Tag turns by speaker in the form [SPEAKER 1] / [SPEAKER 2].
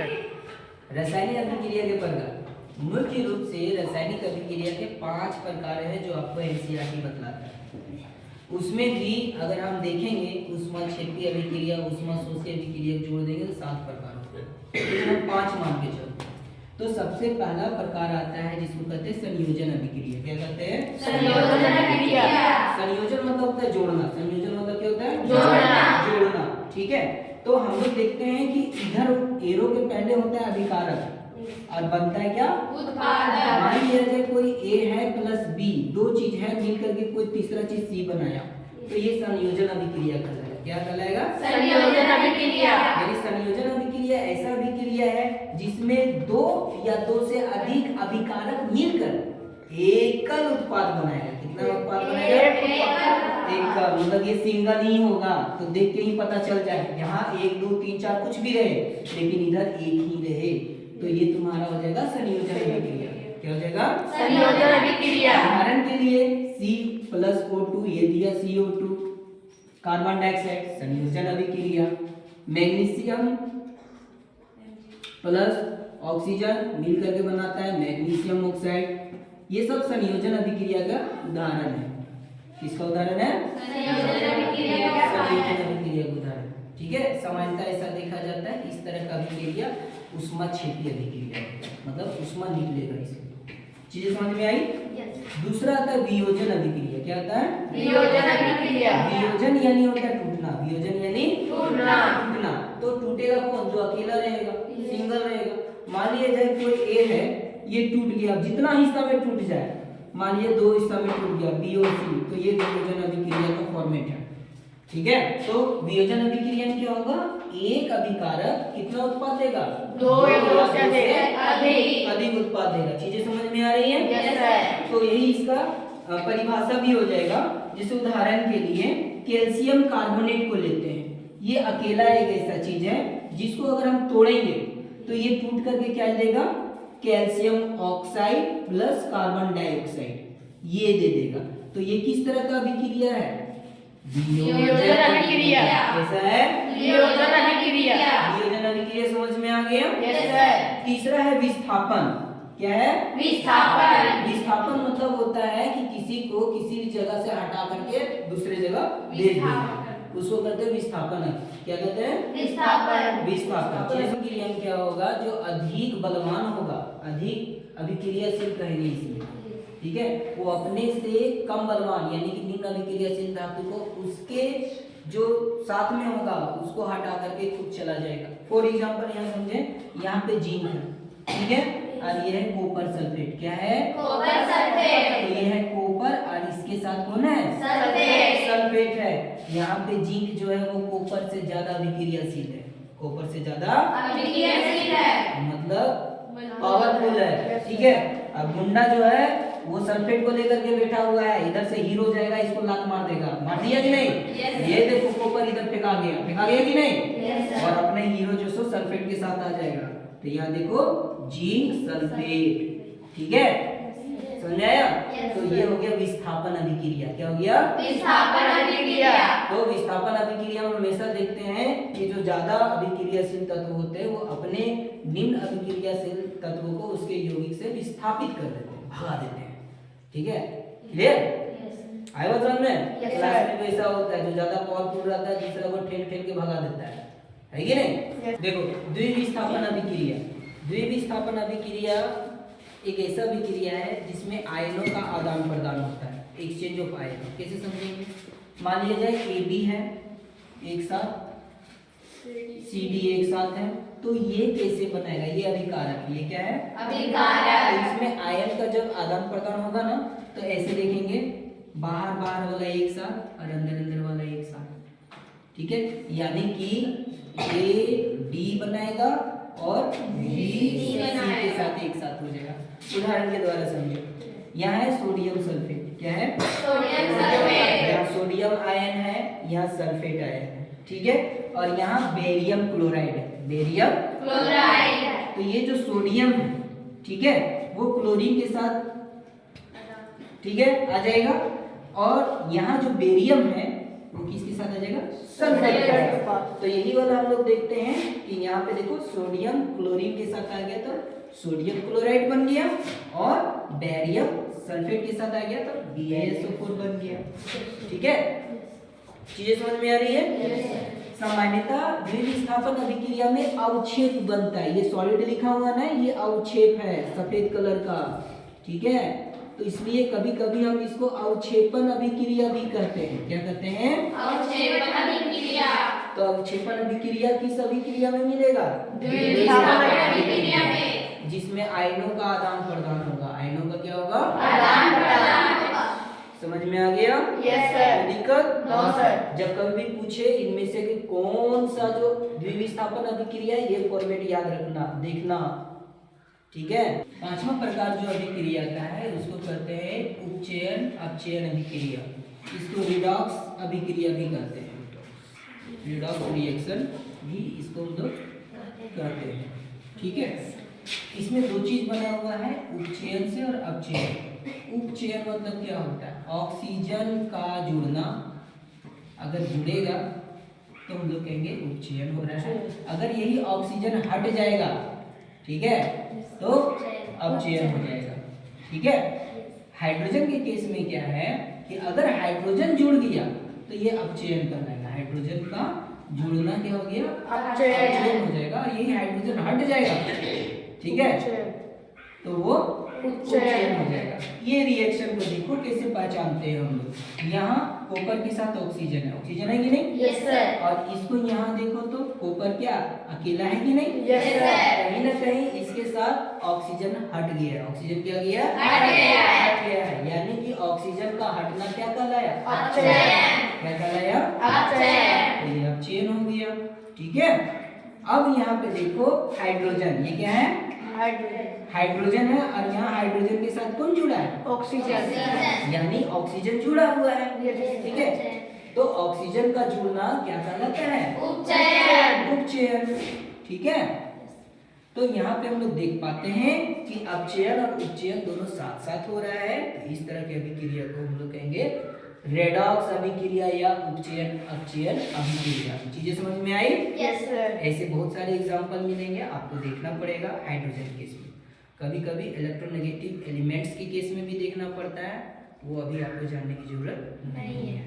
[SPEAKER 1] Start.
[SPEAKER 2] रासायनिक अभिक्रिया के प्रकार मुख्य रूप से रासायनिक अभिक्रिया के 5 प्रकार हैं जो आपको एनसीईआरटी बतलाता है। उसमें भी अगर हम देखेंगे ऊष्माक्षेपीय अभिक्रिया, ऊष्माशोषी अभिक्रिया जोड़ देंगे तो 7 प्रकार होते हैं, तो हम 5 मान के चलते हैं। तो सबसे पहला प्रकार आता है जिसको कहते हैं संयोजन अभिक्रिया। क्या कहते हैं?
[SPEAKER 3] संयोजन अभिक्रिया।
[SPEAKER 2] संयोजन मतलब होता है जोड़ना। संयोजन मतलब क्या होता है?
[SPEAKER 3] जोड़ना।
[SPEAKER 2] ठीक है, तो हम लोग देखते हैं कि इधर एरो के पहले होता है अभिकारक और बनता है क्या?
[SPEAKER 3] उत्पादक।
[SPEAKER 2] मान लिया जाए कोई ए है प्लस बी, दो चीज है मिल करके कोई तीसरा चीज सी बनाया, तो ये संयोजन अभिक्रिया कहलाएगा। क्या कहलाएगा?
[SPEAKER 3] संयोजन अभिक्रिया।
[SPEAKER 2] यानी संयोजन अभिक्रिया ऐसा अभिक्रिया है जिसमें दो या दो से अधिक अभिकारक मिलकर एकल उत्पाद बनाएगा। कितना उत्पाद बनाएगा? एकल। मतलब ये सिंगल ही होगा, तो देख के ही पता चल जाए यहाँ 1 2 3 4 कुछ भी रहे लेकिन इधर एक ही रहे, तो ये तुम्हारा हो जाएगा संयोजन अभिक्रिया। क्या हो जाएगा?
[SPEAKER 3] संयोजन अभिक्रिया।
[SPEAKER 2] उदाहरण के लिए C+O2 ये दिया CO2, कार्बन डाइऑक्साइड संयोजन अभिक्रिया, मैग्नीशियम प्लस ऑक्सीजन मिल करके बनाता है मैग्नीशियम ऑक्साइड। ये सब संयोजन अभिक्रिया का उदाहरण है। किसका उदाहरण है?
[SPEAKER 3] संयोजन अभिक्रिया का
[SPEAKER 2] संयोजन अभिक्रिया का उदाहरण। ठीक है, सामान्यतः ऐसा देखा जाता है इस तरह का अभिक्रिया ऊष्माक्षेपीय अभिक्रिया, मतलब ऊष्मा निकलेगा इसमें। चीजें समझ में आई? दूसरा आता है वियोजन अभिक्रिया। क्या आता है?
[SPEAKER 3] वियोजन अभिक्रिया।
[SPEAKER 2] वियोजन यानी होता है टूटना। वियोजन यानी
[SPEAKER 3] टूटना।
[SPEAKER 2] तो टूटेगा कौन? जो अकेला रहेगा, सिंगल रहेगा। मान लिया जाए कोई ए है, ये टूट गया, जितना हिस्सा में टूट जाए, मान लिया 2 हिस्सा में टूट गया बी और सी, तो ये वियोजन अभिक्रिया का फॉर्मेट है। ठीक है, तो वियोजन अभिक्रिया में क्या होगा? एक अभिकारक कितना उत्पाद देगा?
[SPEAKER 3] 2 या से
[SPEAKER 2] अधिक उत्पाद देगा। चीजें समझ में आ रही है?
[SPEAKER 3] Yes, sir.
[SPEAKER 2] तो यही इसका परिभाषा भी हो जाएगा। जैसे उदाहरण के लिए कैल्शियम कार्बोनेट को लेते हैं, ये अकेला एक ऐसा चीज है जिसको अगर हम तोड़ेंगे तो ये टूट करके क्या देगा? Calcium oxide plus carbon dioxide ये दे देगा। तो ये किस तरह का अभिक्रिया है?
[SPEAKER 3] वियोजन अभिक्रिया।
[SPEAKER 2] कैसा है?
[SPEAKER 3] वियोजन अभिक्रिया।
[SPEAKER 2] वियोजन अभिक्रिया समझ में आ गया?
[SPEAKER 3] Yes, sir.
[SPEAKER 2] तीसरा है विस्थापन। क्या है?
[SPEAKER 3] विस्थापन।
[SPEAKER 2] विस्थापन मतलब होता है कि किसी को किसी भी जगह से हटा करके दूसरे जगह भेज देना, उसको कहते हैं विस्थापन। क्या कहते हैं?
[SPEAKER 3] विस्थापन।
[SPEAKER 2] विस्थापन। अभिक्रिया में क्या होगा? जो अधिक बलवान होगा, अधिक अभिक्रियाशील कहेंगे इसमें, ठीक है, वो अपने से कम बलवान यानी कि निम्न अभिक्रियाशील धातु को उसके जो साथ में होगा उसको हटा करके खुद चला जाएगा। फॉर एग्जांपल यहाँ समझे, यहाँ पे जिंक है, ठीक है, और ये है कॉपर सल्फेट। क्या है?
[SPEAKER 3] Copper sulphate.
[SPEAKER 2] तो ये है कॉपर और इसके साथ कौन है?
[SPEAKER 3] सल्फेट।
[SPEAKER 2] सल्फेट है। यहाँ पे जिंक जो है वो कॉपर से ज्यादा अभिक्रियाशील है, कॉपर से ज्यादा
[SPEAKER 3] अभिक्रियाशील है,
[SPEAKER 2] मतलब पावरफुल है। ठीक है, अब गुंडा जो है वो सल्फेट को लेकर के बैठा हुआ है, इधर से हीरो जाएगा, इसको लात मार देगा। मार दिया कि नहीं?
[SPEAKER 3] Yes,
[SPEAKER 2] ये देखो कॉपर इधर फेंका गया कि नहीं?
[SPEAKER 3] Yes, sir.
[SPEAKER 2] और अपने हीरो जो सो सल्फेट के साथ आ जाएगा। तो यहाँ देखो जिंक सल्फेट। ठीक है, समझ आया?
[SPEAKER 3] Yes,
[SPEAKER 2] तो ये हो गया विस्थापन अभिक्रिया। क्या हो गया?
[SPEAKER 3] विस्थापन अभिक्रिया।
[SPEAKER 2] तो विस्थापन अभिक्रिया में हमेशा देखते हैं कि जो ज्यादा अभिक्रियाशील तत्व होते हैं वो अपने निम्न अभिक्रियाशील तत्वों को उसके यौगिक से विस्थापित कर देते हैं, भगा देते हैं। ठीक है, क्लियर? आया बात समझ में?
[SPEAKER 3] Yes,
[SPEAKER 2] class
[SPEAKER 3] sir.
[SPEAKER 2] में भी ऐसा होता है, जो ज्यादा पावरफुल रहता है दूसरा को ठेल ठेल के भगा देता है कि नहीं?
[SPEAKER 3] Yes.
[SPEAKER 2] देखो द्विविस्थापन अभिक्रिया। द्विविस्थापन अभिक्रिया एक ऐसा अभिक्रिया है जिसमें आयनों का आदान प्रदान होता है, एक्सचेंज ऑफ आयन। कैसे समझेंगे? मान लिया जाए AB है एक साथ, CD एक साथ है, तो ये कैसे बनेगा? ये अभिकारक। ये क्या है?
[SPEAKER 3] अभिकारक।
[SPEAKER 2] तो इसमें आयन का जब आदान प्रदान होगा ना तो ऐसे देखेंगे, बाहर बाहर वाला एक साथ और अंदर अंदर वाला एक साथ। ठीक है, यानी कि A D बनाएगा और B C के साथ एक साथ हो जाएगा। उदाहरण के द्वारा समझो, यहाँ है सोडियम सल्फेट। क्या है?
[SPEAKER 3] Sodium sulphate.
[SPEAKER 2] यहाँ सोडियम आयन है, यहाँ सल्फेट आयन है, ठीक है, और यहाँ बेरियम क्लोराइड है। Barium
[SPEAKER 3] chloride.
[SPEAKER 2] तो ये जो सोडियम है, ठीक है, वो क्लोरीन के साथ, ठीक है, आ जाएगा, और यहाँ जो बेरियम है वो किसके साथ आ जाएगा? सल्फेट के साथ। तो यही वाला हम लोग देखते हैं कि यहाँ पे देखो सोडियम क्लोरीन के साथ आ गया तो सोडियम क्लोराइड बन गया, और बेरियम सल्फेट के साथ आ गया तो BaSO4 बन गया। ठीक है, चीजें समझ में आ रही है? सामान्यतः द्विविस्थापन अभिक्रिया में अवक्षेप बनता है। ये सॉलिड लिखा हुआ ना, ये अवक्षेप है सफेद कलर का। ठीक है, तो इसलिए कभी कभी हम इसको अवक्षेपण अभिक्रिया भी कहते हैं। क्या कहते हैं?
[SPEAKER 3] अवक्षेपण अभिक्रिया।
[SPEAKER 2] तो अवक्षेपण अभिक्रिया किस अभिक्रिया में मिलेगा?
[SPEAKER 3] द्विविस्थापन अभिक्रिया में,
[SPEAKER 2] जिसमें आयनों का आदान प्रदान होगा। आयनों का क्या होगा?
[SPEAKER 3] आदान प्रदान होगा।
[SPEAKER 2] समझ में आ गया?
[SPEAKER 3] Yes sir.
[SPEAKER 2] कोई दिक्कत?
[SPEAKER 3] No sir.
[SPEAKER 2] जब कभी भी पूछे इनमें से कि कौन सा जो द्विविस्थापन अभिक्रिया है, ये फॉर्मेट याद रखना, देखना। ठीक है, पांचवा प्रकार जो अभिक्रिया का है उसको कहते हैं उपचयन अपचयन अभिक्रिया। इसको रिडॉक्स अभिक्रिया भी कहते हैं। रिडॉक्स रिएक्शन भी इसको हम लोग कहते हैं। ठीक है, इसमें दो चीज बना हुआ है, उपचयन से और अपचयन। उपचयन मतलब क्या होता है? ऑक्सीजन का जुड़ना, अगर जुड़ेगा तो हम लोग कहेंगे उपचयन हो रहा है। अगर यही ऑक्सीजन हट जाएगा, ठीक है, तो अपचयन हो जाएगा। ठीक है, हाइड्रोजन के केस में क्या है कि अगर हाइड्रोजन जुड़ गया तो ये अपचयन कहलाएगा। हाइड्रोजन का जुड़ना क्या हो गया? अपचयन हो जाएगा। यही हाइड्रोजन हट जाएगा, ठीक है, तो वो उपचयन हो जाएगा। ये रिएक्शन को देखो कैसे पहचानते हैं हम लोग। यहाँ कॉपर के साथ ऑक्सीजन है, ऑक्सीजन है कि नहीं?
[SPEAKER 3] Yes sir.
[SPEAKER 2] और इसको यहाँ देखो तो कॉपर क्या अकेला है कि नहीं?
[SPEAKER 3] Yes sir.
[SPEAKER 2] कहीं ना कहीं इसके साथ ऑक्सीजन हट गया है। ऑक्सीजन क्या गया?
[SPEAKER 3] हट गया है।
[SPEAKER 2] हट गया है, यानी कि ऑक्सीजन का हटना क्या कहलाया?
[SPEAKER 3] अपचयन।
[SPEAKER 2] क्या कहलाया?
[SPEAKER 3] अपचयन।
[SPEAKER 2] तो ये अपचयन हो गया। ठीक है, अब यहाँ पे देखो हाइड्रोजन, ये क्या है? हाइड्रोजन है, और यहाँ हाइड्रोजन के साथ कौन जुड़ा है?
[SPEAKER 3] ऑक्सीजन।
[SPEAKER 2] यानी ऑक्सीजन जुड़ा हुआ है।
[SPEAKER 3] Yes.
[SPEAKER 2] ठीक है, तो ऑक्सीजन का जुड़ना क्या कहलाता है?
[SPEAKER 3] उपचयन।
[SPEAKER 2] उपचयन। ठीक है, तो यहाँ पे हम लोग देख पाते हैं कि अपचयन और उपचयन दोनों साथ साथ हो रहा है। तो इस तरह की अभिक्रिया को हम लोग कहेंगे रेडॉक्स अभिक्रिया या उपचयन अपचयन अभिक्रिया। चीजें समझ में आई?
[SPEAKER 3] Yes sir.
[SPEAKER 2] ऐसे बहुत सारे एग्जाम्पल मिलेंगे, आपको देखना पड़ेगा। हाइड्रोजन केस में कभी कभी इलेक्ट्रोनेगेटिव एलिमेंट्स के केस में भी देखना पड़ता है, वो अभी आपको जानने की जरूरत नहीं है।